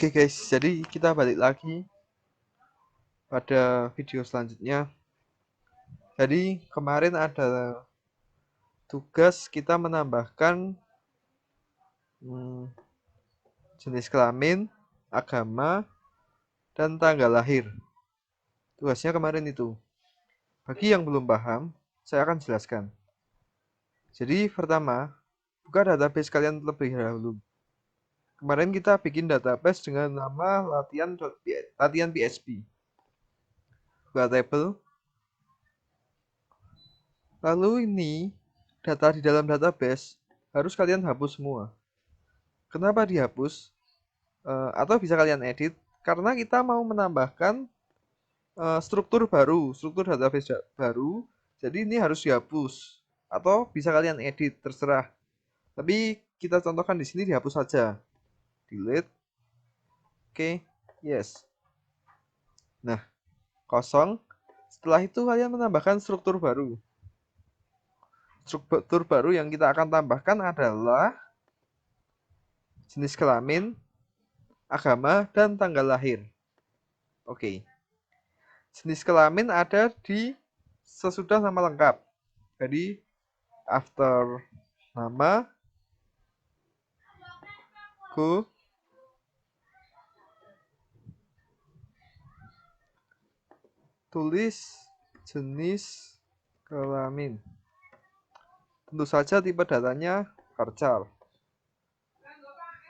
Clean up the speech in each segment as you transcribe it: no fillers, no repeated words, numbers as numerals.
Oke guys, jadi kita balik lagi pada video selanjutnya. Jadi kemarin ada tugas kita menambahkan jenis kelamin, agama, dan tanggal lahir. Tugasnya kemarin itu. Bagi yang belum paham, saya akan jelaskan. Jadi pertama, buka database kalian terlebih dahulu. Kemarin kita bikin database dengan nama latihan PHP. Buka table. Lalu ini data di dalam database harus kalian hapus semua. Kenapa dihapus? Atau bisa kalian edit karena kita mau menambahkan struktur baru, struktur database baru. Jadi ini harus dihapus atau bisa kalian edit terserah. Tapi kita contohkan di sini dihapus saja. Delete. Oke, yes. Nah, kosong. Setelah itu kalian menambahkan struktur baru. Struktur baru yang kita akan tambahkan adalah jenis kelamin, agama, dan tanggal lahir. Oke. Jenis kelamin ada di sesudah nama lengkap. Jadi after nama, go, tulis jenis kelamin. Tentu saja tipe datanya varchar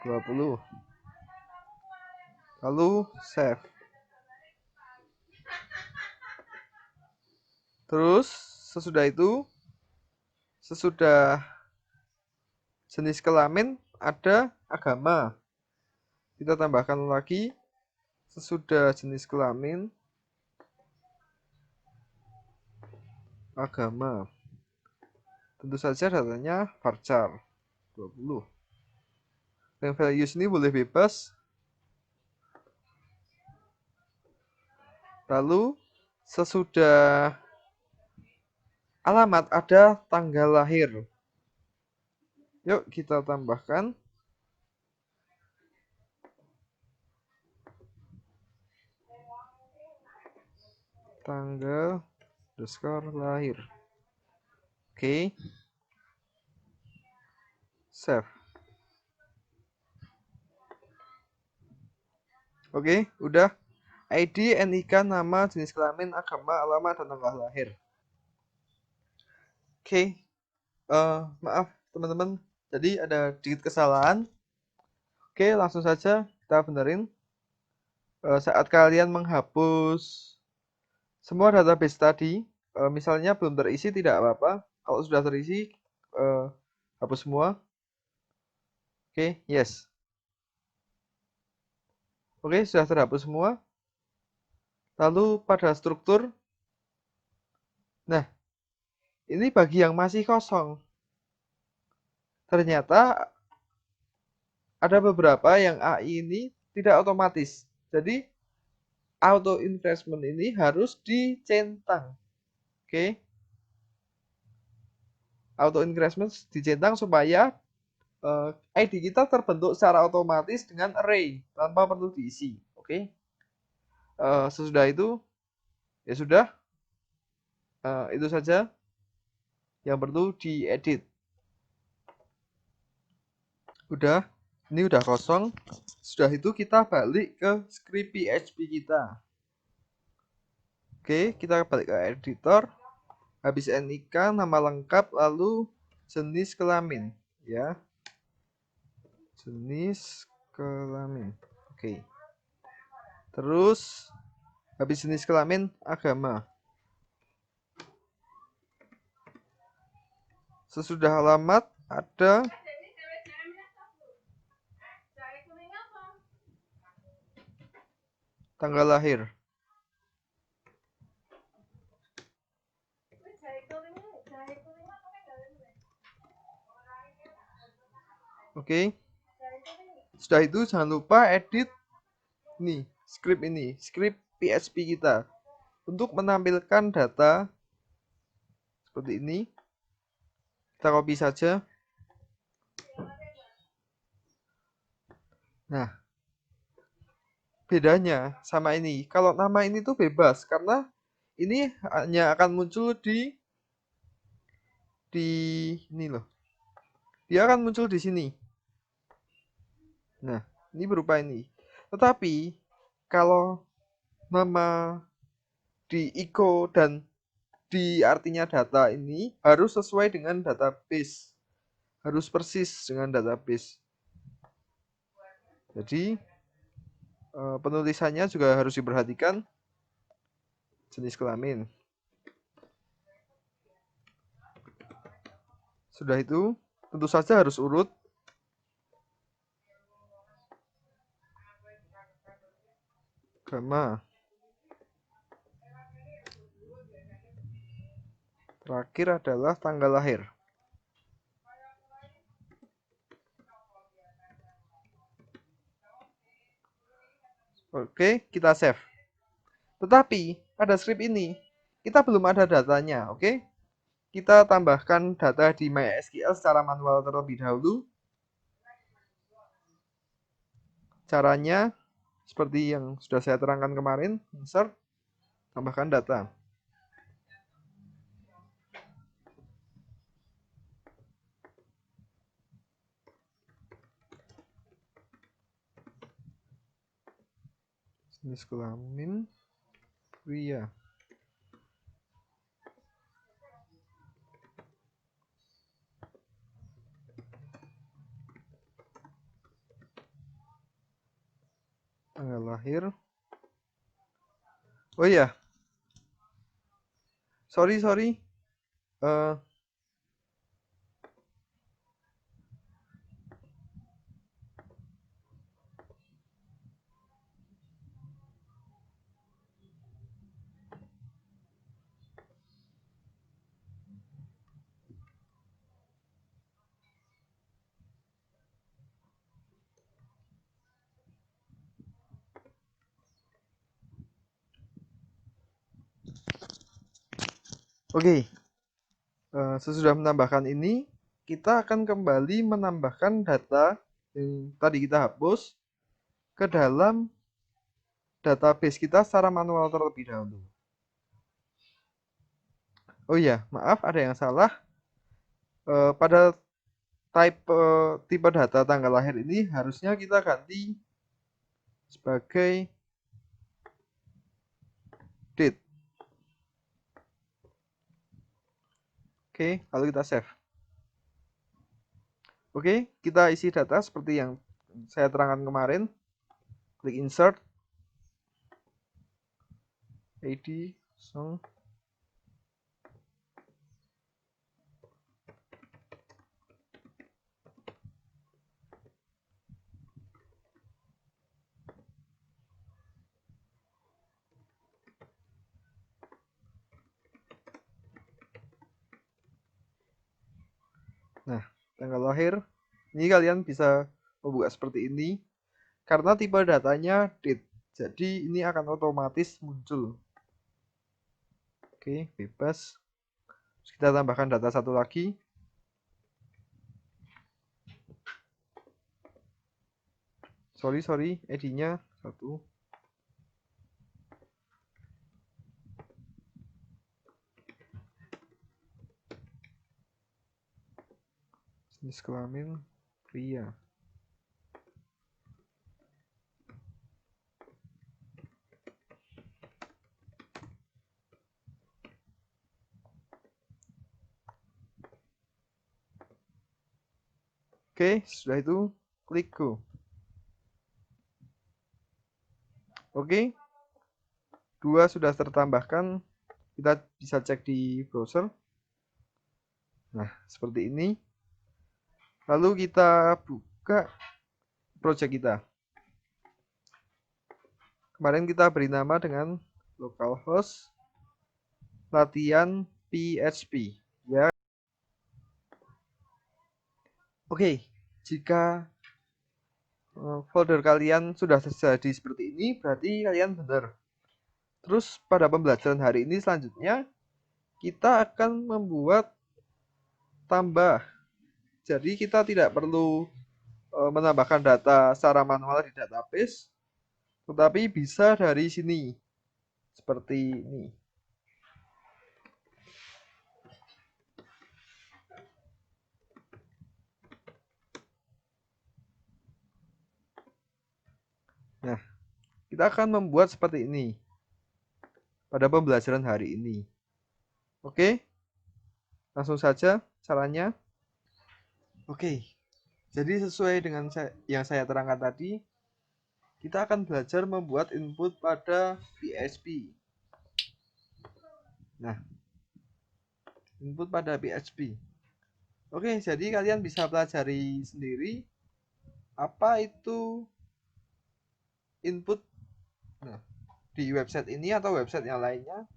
20. Lalu save. Terus sesudah jenis kelamin ada agama. Kita tambahkan lagi sesudah jenis kelamin agama. Tentu saja datanya varchar 20. Yang values ini boleh bebas. Lalu sesudah alamat ada tanggal lahir. Yuk kita tambahkan tanggal underscore lahir. Oke. Save. Oke, udah. ID, NIK, nama, jenis kelamin, agama, alamat, dan tanggal lahir. Oke. Maaf teman-teman. Jadi ada sedikit kesalahan. Oke, langsung saja kita benerin. Saat kalian menghapus semua database tadi, misalnya belum terisi tidak apa-apa. Kalau sudah terisi, hapus semua. Oke, yes. Oke, sudah terhapus semua. Lalu pada struktur, nah ini bagi yang masih kosong. Ternyata ada beberapa yang AI ini tidak otomatis. Jadi auto investment ini harus dicentang. Oke. Auto investment dicentang supaya ID kita terbentuk secara otomatis dengan array tanpa perlu diisi. Oke. Sesudah itu ya sudah, itu saja yang perlu diedit. Udah, ini udah kosong. Sudah itu kita balik ke script PHP kita. Oke, kita balik ke editor. Habis NIK, nama lengkap, lalu jenis kelamin, ya. Jenis kelamin. Oke. Terus habis jenis kelamin, agama. Sesudah alamat ada tanggal lahir. Oke. Sudah itu jangan lupa edit nih, script PHP kita untuk menampilkan data seperti ini. Kita copy saja. Nah, bedanya sama ini. Kalau nama ini tuh bebas karena ini hanya akan muncul di ini loh. Dia akan muncul di sini. Nah, ini berupa ini. Tetapi kalau nama di echo dan di artinya data ini harus sesuai dengan database. Harus persis dengan database. Jadi penulisannya juga harus diperhatikan jenis kelamin. Sudah itu, tentu saja harus urut. Agama. Terakhir adalah tanggal lahir. Oke, kita save. Tetapi pada script ini kita belum ada datanya, oke? Kita tambahkan data di MySQL secara manual terlebih dahulu. Caranya seperti yang sudah saya terangkan kemarin, insert, tambahkan data. Jenis kelamin pria. Tanggal lahir. Oh iya. Sorry. Oke. Sesudah menambahkan ini, kita akan kembali menambahkan data yang tadi kita hapus ke dalam database kita secara manual terlebih dahulu. Oh iya, maaf ada yang salah. Pada tipe data tanggal lahir ini harusnya kita ganti sebagai date. Oke, lalu kita save. Oke, kita isi data seperti yang saya terangkan kemarin. Klik insert, ID, song. Nah, tanggal lahir. Ini kalian bisa membuka seperti ini. Karena tipe datanya date. Jadi ini akan otomatis muncul. Oke, bebas. Terus kita tambahkan data satu lagi. Sorry, ID-nya 1. Jenis kelamin pria. Oke, sudah itu klik go. Oke, 2 sudah tertambahkan. Kita bisa cek di browser. Nah, seperti ini. Lalu kita buka project kita. Kemarin kita beri nama dengan localhost latihan PHP. Ya. Oke, jika folder kalian sudah terjadi seperti ini, berarti kalian benar. Terus pada pembelajaran hari ini selanjutnya, kita akan membuat tambah. Jadi kita tidak perlu menambahkan data secara manual di database, tetapi bisa dari sini seperti ini. Nah, kita akan membuat seperti ini pada pembelajaran hari ini. Oke, langsung saja caranya. Oke, jadi sesuai dengan yang saya terangkan tadi, kita akan belajar membuat input pada PHP. Nah, input pada PHP. Oke, jadi kalian bisa pelajari sendiri apa itu input. Nah, di website ini atau website yang lainnya.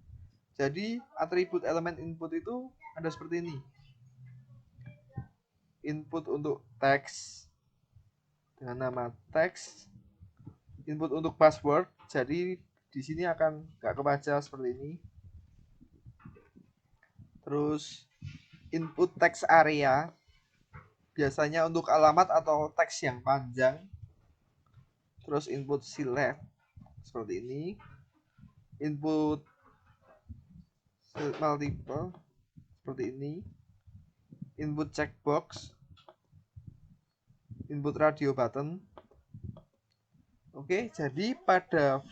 Jadi atribut elemen input itu ada seperti ini. Input untuk teks dengan nama teks, input untuk password. Jadi di sini akan nggak kebaca seperti ini. Terus input teks area biasanya untuk alamat atau teks yang panjang. Terus input select seperti ini. Input multiple seperti ini. Input checkbox, input radio button. Oke, jadi pada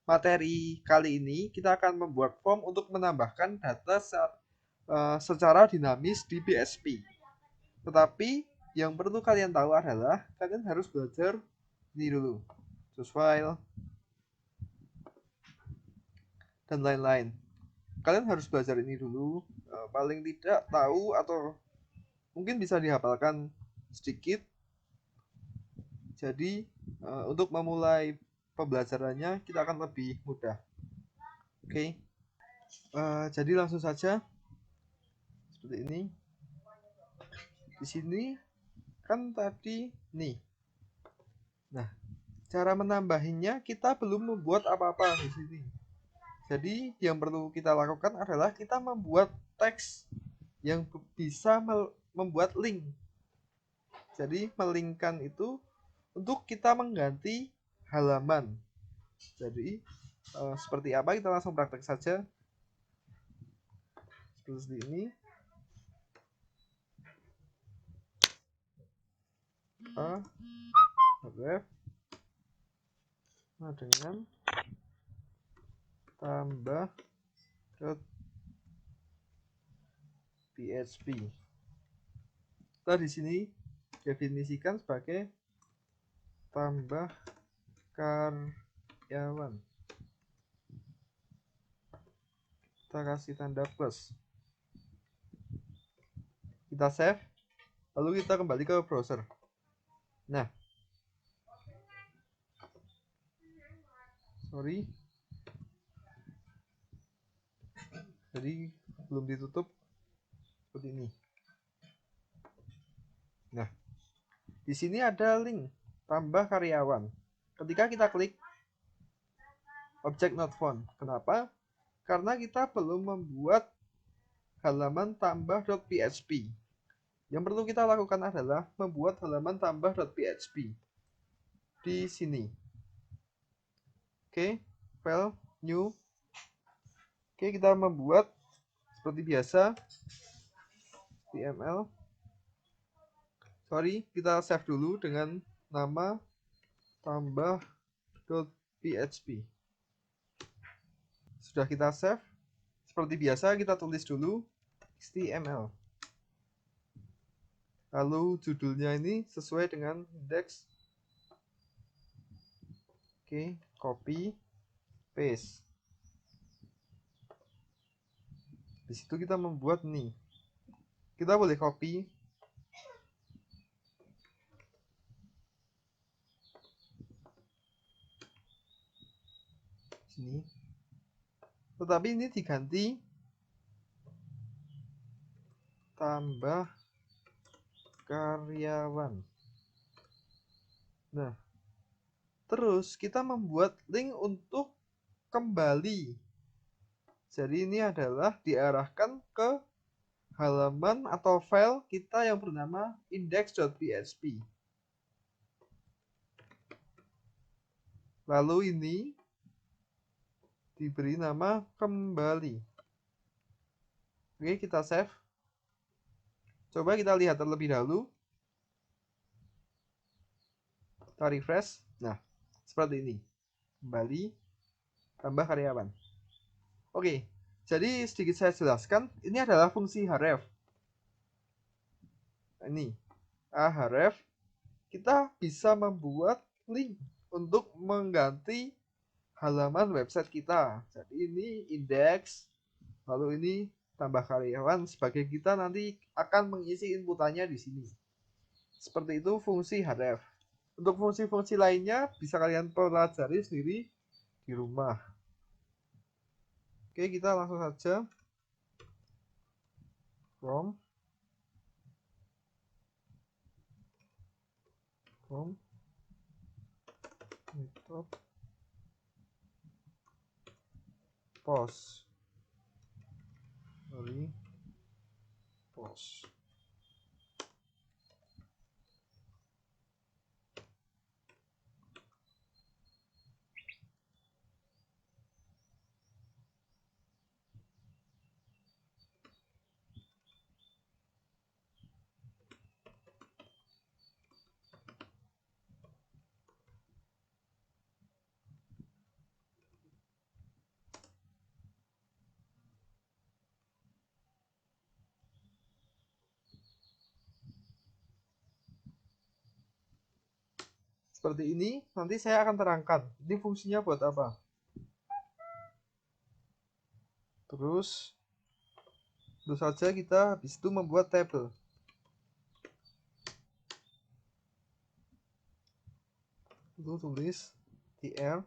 materi kali ini kita akan membuat form untuk menambahkan data secara dinamis di PHP. Tetapi yang perlu kalian tahu adalah kalian harus belajar ini dulu, choose file dan lain-lain. Kalian harus belajar ini dulu, paling tidak tahu atau mungkin bisa dihafalkan sedikit. Jadi untuk memulai pembelajarannya kita akan lebih mudah. Oke, jadi langsung saja seperti ini. Di sini kan tadi nih. Nah, cara menambahinnya kita belum membuat apa-apa di sini. Jadi yang perlu kita lakukan adalah kita membuat teks yang bisa membuat link. Jadi melingkan itu untuk kita mengganti halaman. Jadi seperti apa kita langsung praktek saja. Seperti ini. Ref dengan tambah .php. Kita di sini definisikan sebagai tambah karyawan. Kita kasih tanda plus. Kita save, lalu kita kembali ke browser. Nah, sorry, jadi belum ditutup seperti ini. Nah, di sini ada link tambah karyawan. Ketika kita klik object not found. Kenapa? Karena kita belum membuat halaman tambah.php. Yang perlu kita lakukan adalah membuat halaman tambah.php di sini. Oke, file new. Oke, kita membuat seperti biasa HTML. Sorry, kita save dulu dengan nama tambah.php. Sudah kita save. Seperti biasa kita tulis dulu HTML. Lalu judulnya ini sesuai dengan indeks. Oke, copy, paste. Di situ kita membuat nih. Kita boleh copy. Sini. Tetapi ini diganti tambah karyawan. Nah, terus kita membuat link untuk kembali. Jadi ini adalah diarahkan ke halaman atau file kita yang bernama index.php. Lalu ini diberi nama kembali. Oke, kita save. Coba kita lihat terlebih dahulu. Kita refresh. Nah, seperti ini. Kembali, tambah karyawan. Oke, jadi sedikit saya jelaskan. Ini adalah fungsi href. Ini, href. Kita bisa membuat link untuk mengganti halaman website kita. Jadi ini indeks, lalu ini tambah karyawan sebagai kita nanti akan mengisi inputannya di sini. Seperti itu fungsi href. Untuk fungsi-fungsi lainnya bisa kalian pelajari sendiri di rumah. Oke, kita langsung saja from method post post. Seperti ini, nanti saya akan terangkan. Ini fungsinya buat apa. Terus, tentu saja kita habis itu membuat table. Itu tulis tr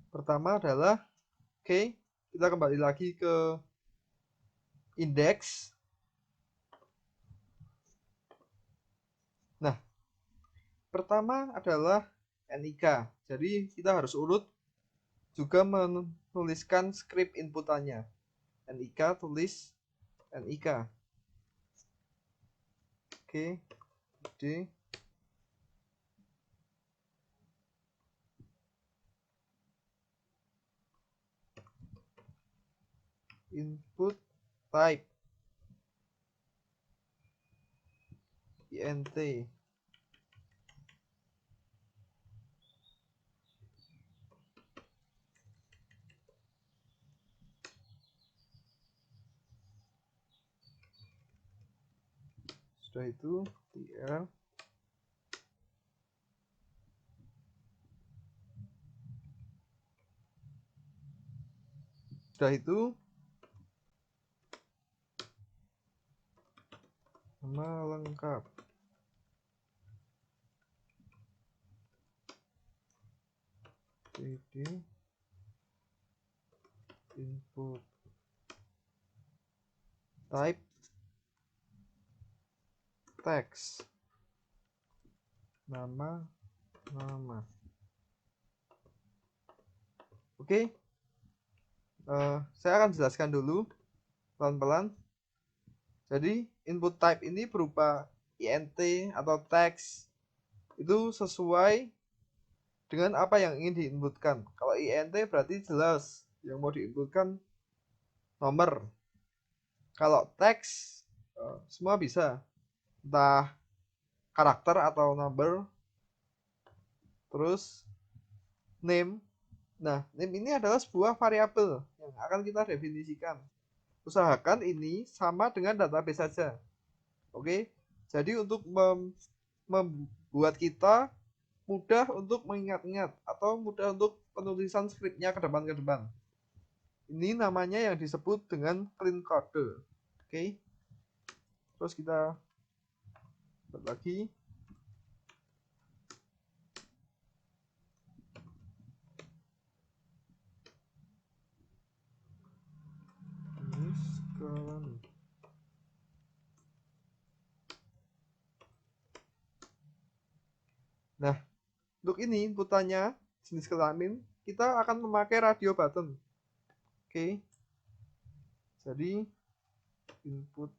pertama adalah oke, kita kembali lagi ke indeks. Nah, pertama adalah NIK. Jadi kita harus urut juga menuliskan script inputannya. NIK tulis NIK. Oke, D input type int. Sudah itu tr sudah itu nama lengkap. Dd input type text nama. Oke, saya akan jelaskan dulu pelan-pelan. Jadi input type ini berupa int atau text. Itu sesuai dengan apa yang ingin diinputkan. Kalau int berarti jelas yang mau diinputkan nomor. Kalau teks semua bisa, entah karakter atau number. Terus name. Nah, name ini adalah sebuah variabel yang akan kita definisikan. Usahakan ini sama dengan database saja. Oke, jadi untuk membuat kita mudah untuk mengingat-ingat atau mudah untuk penulisan skripnya ke depan. Ini namanya yang disebut dengan clean code. Oke, terus kita buat lagi. Ini sekarang. Nah, untuk ini inputannya jenis kelamin kita akan memakai radio button. Oke, jadi input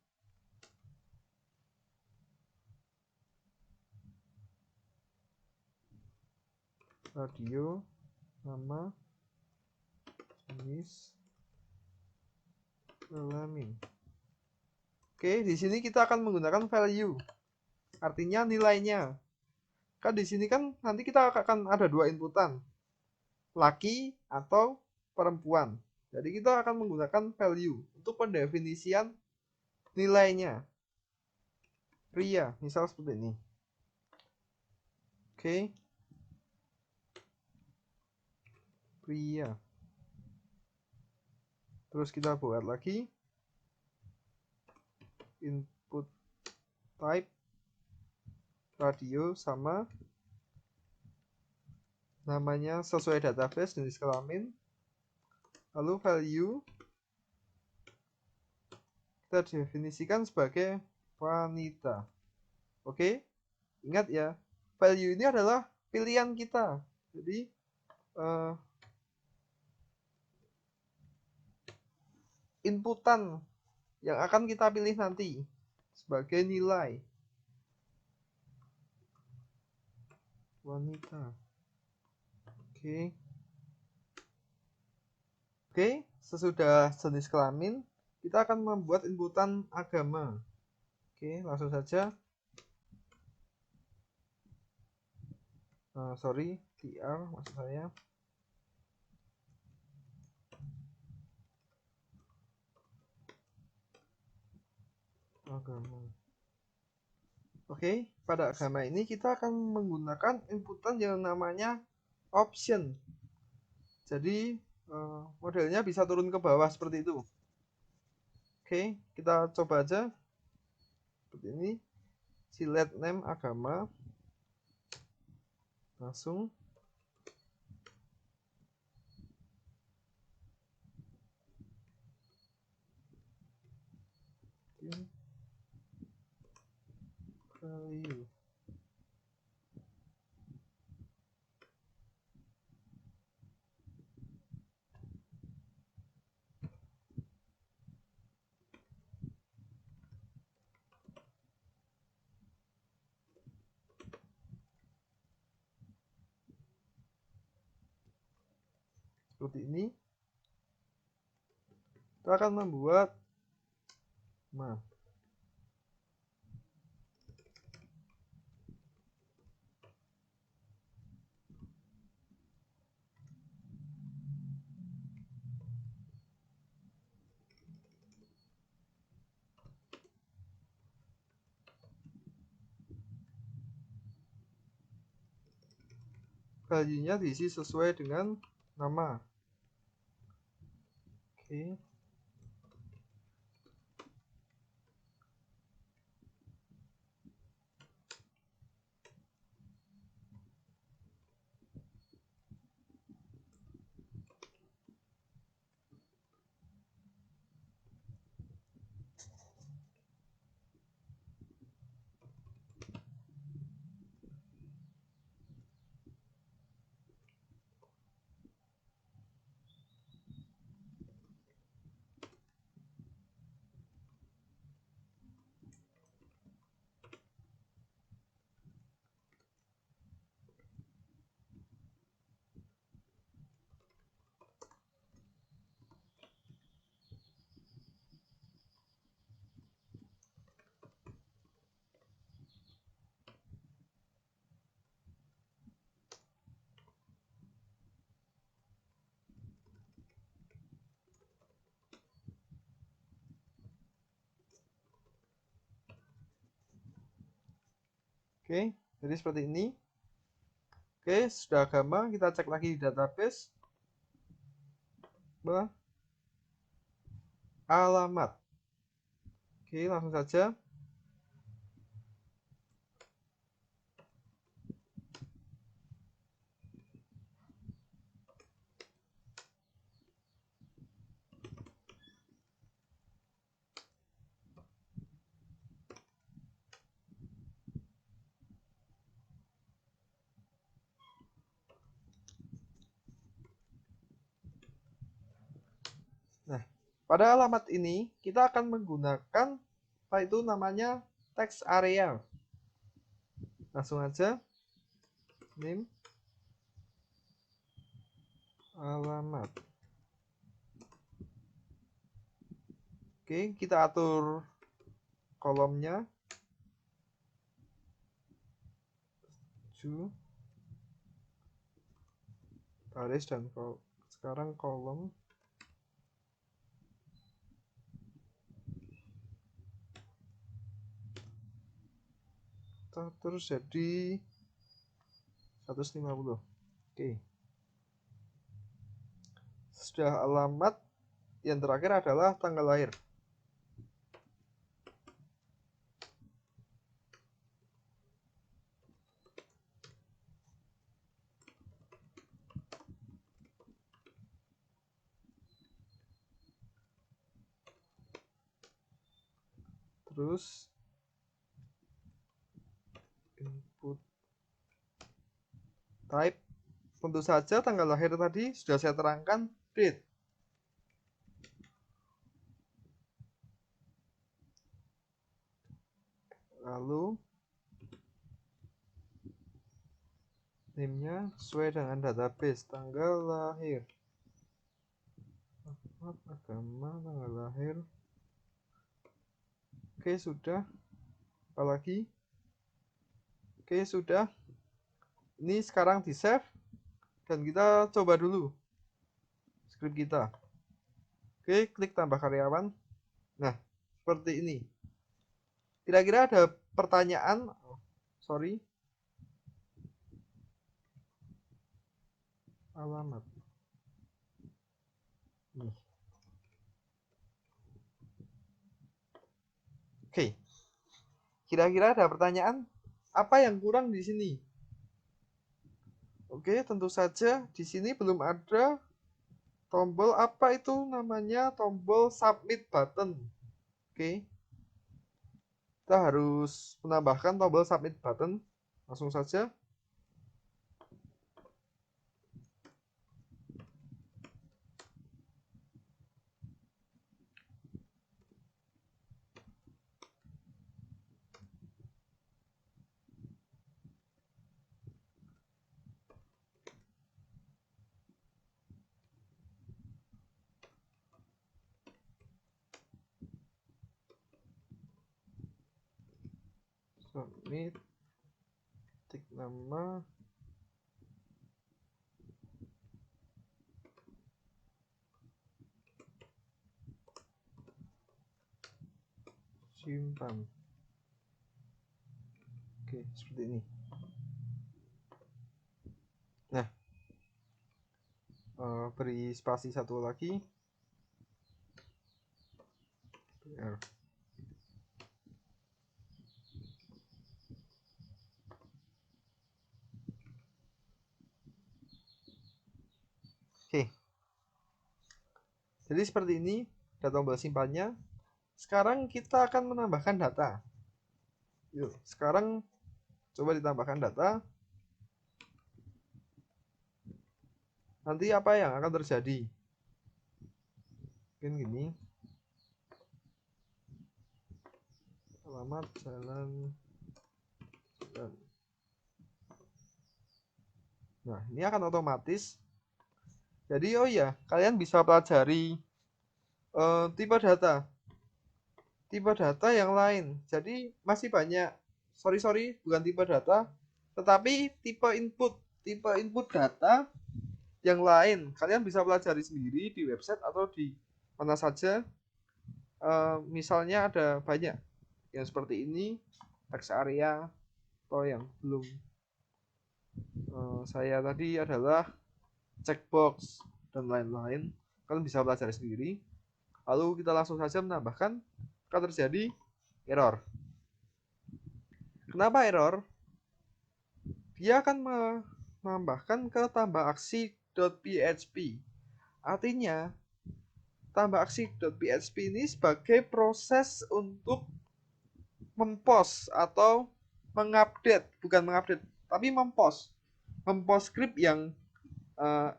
radio, nama, jenis kelamin. Oke, di sini kita akan menggunakan value, artinya nilainya. Kan di sini kan nanti kita akan ada dua inputan, laki atau perempuan. Jadi kita akan menggunakan value untuk pendefinisian nilainya. Pria, misal seperti ini. Oke. Pria. Terus kita buat lagi input type radio sama namanya sesuai database jenis kelamin, lalu value kita definisikan sebagai wanita. Oke, ingat ya, value ini adalah pilihan kita. Jadi inputan yang akan kita pilih nanti sebagai nilai wanita. Oke, sesudah jenis kelamin, kita akan membuat inputan agama. Oke, langsung saja. TR maksud saya. Agama. Oke, pada agama ini kita akan menggunakan inputan yang namanya option. Jadi modelnya bisa turun ke bawah seperti itu. Oke, kita coba aja seperti ini. Select name agama, langsung value. Seperti ini. Kita akan membuat value-nya diisi sesuai dengan nama. Oke. Oke, jadi seperti ini. Oke, sudah agama, kita cek lagi di database. Alamat. Oke, langsung saja. Nah, pada alamat ini kita akan menggunakan apa itu namanya text area. Langsung aja name alamat. Oke, kita atur kolomnya 7 baris dan sekarang kolom. Terus jadi 150. Oke. Sudah alamat, yang terakhir adalah tanggal lahir. Terus input type, tentu saja tanggal lahir tadi sudah saya terangkan, date. Lalu name-nya sesuai dengan database, tanggal lahir, agama, tanggal lahir. Oke, sudah. Apalagi? Oke, sudah. Ini sekarang di save dan kita coba dulu script kita. Oke, klik tambah karyawan. Nah, seperti ini. Kira-kira ada pertanyaan? Sorry. Alamat. Nih. Oke. Kira-kira ada pertanyaan? Apa yang kurang di sini? Oke, tentu saja di sini belum ada tombol, apa itu namanya, tombol submit button. Oke. Kita harus menambahkan tombol submit button. Langsung saja. Submit, ketik nama, simpan. Oke, seperti ini. Nah, beri spasi satu lagi. Oke. Jadi seperti ini, ada tombol simpannya. Sekarang kita akan menambahkan data. Yuk, sekarang coba ditambahkan data. Nanti apa yang akan terjadi? Mungkin gini. Alamat jalan. Nah, ini akan otomatis. Jadi, oh ya, kalian bisa pelajari tipe data. Tipe data yang lain. Jadi, masih banyak. Sorry, bukan tipe data, tetapi tipe input. Tipe input data yang lain. Kalian bisa pelajari sendiri di website atau di mana saja. Misalnya ada banyak yang seperti ini, text area, atau yang belum saya tadi adalah checkbox dan lain-lain. Kalian bisa pelajari sendiri. Lalu kita langsung saja menambahkan, akan terjadi error. Kenapa error? Dia akan menambahkan ke tambah aksi.php. Artinya tambah aksi.php ini sebagai proses untuk mempost atau mengupdate, bukan mengupdate, tapi mempost script yang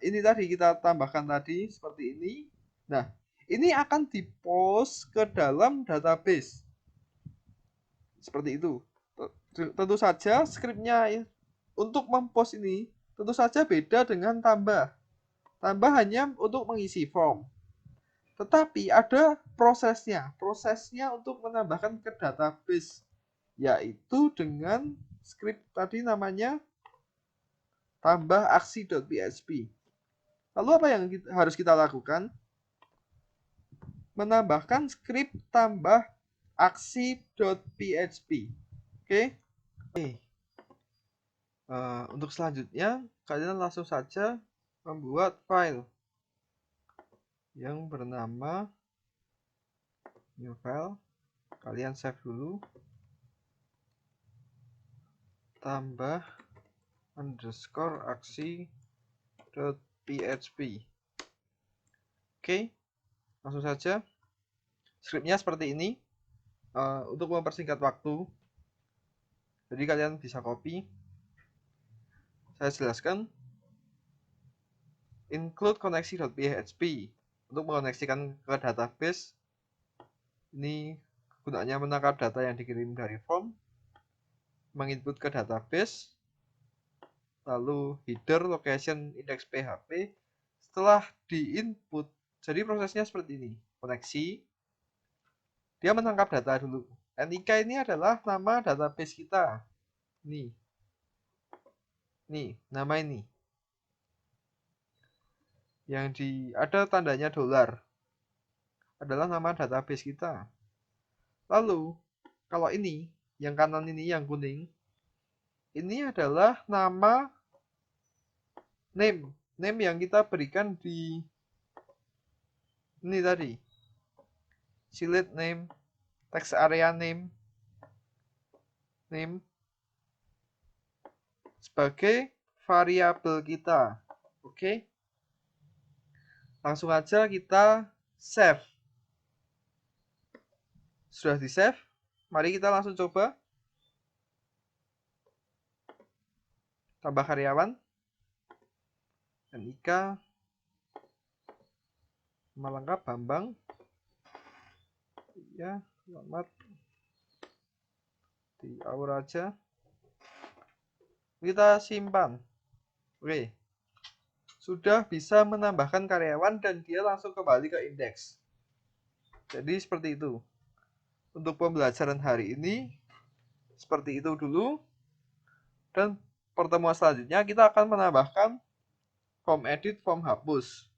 ini tadi kita tambahkan tadi seperti ini. Nah, ini akan dipost ke dalam database seperti itu. Tentu saja scriptnya untuk mempost ini tentu saja beda dengan tambah. tambah hanya untuk mengisi form. Tetapi ada prosesnya untuk menambahkan ke database, yaitu dengan script tadi namanya tambah aksi.php. Lalu apa yang harus kita lakukan? Menambahkan script tambah aksi.php. Oke. Untuk selanjutnya, kalian langsung saja membuat file yang bernama new file. Kalian save dulu. Tambah underscore aksi.php. Oke, langsung saja. Scriptnya seperti ini. Untuk mempersingkat waktu, jadi kalian bisa copy. Saya jelaskan. Include koneksi.php untuk mengoneksikan ke database. Ini gunanya menangkap data yang dikirim dari form, menginput ke database, lalu header, location, index PHP. Setelah diinput, jadi prosesnya seperti ini. Koneksi, dia menangkap data dulu. NIK ini adalah nama database kita. Nih, nama ini. Yang ada tandanya $, adalah nama database kita. Lalu, kalau ini, yang kanan ini, yang kuning, ini adalah nama name yang kita berikan di ini tadi. Select name, text area name sebagai variabel kita. Oke. Langsung aja kita save. Sudah di save, mari kita langsung coba. Tambah karyawan, NIK, nama lengkap Bambang. Ya, selamat. Di aur aja. Kita simpan. Oke. Sudah bisa menambahkan karyawan dan dia langsung kembali ke indeks. Jadi seperti itu. Untuk pembelajaran hari ini seperti itu dulu. Dan pertemuan selanjutnya kita akan menambahkan form edit, form hapus.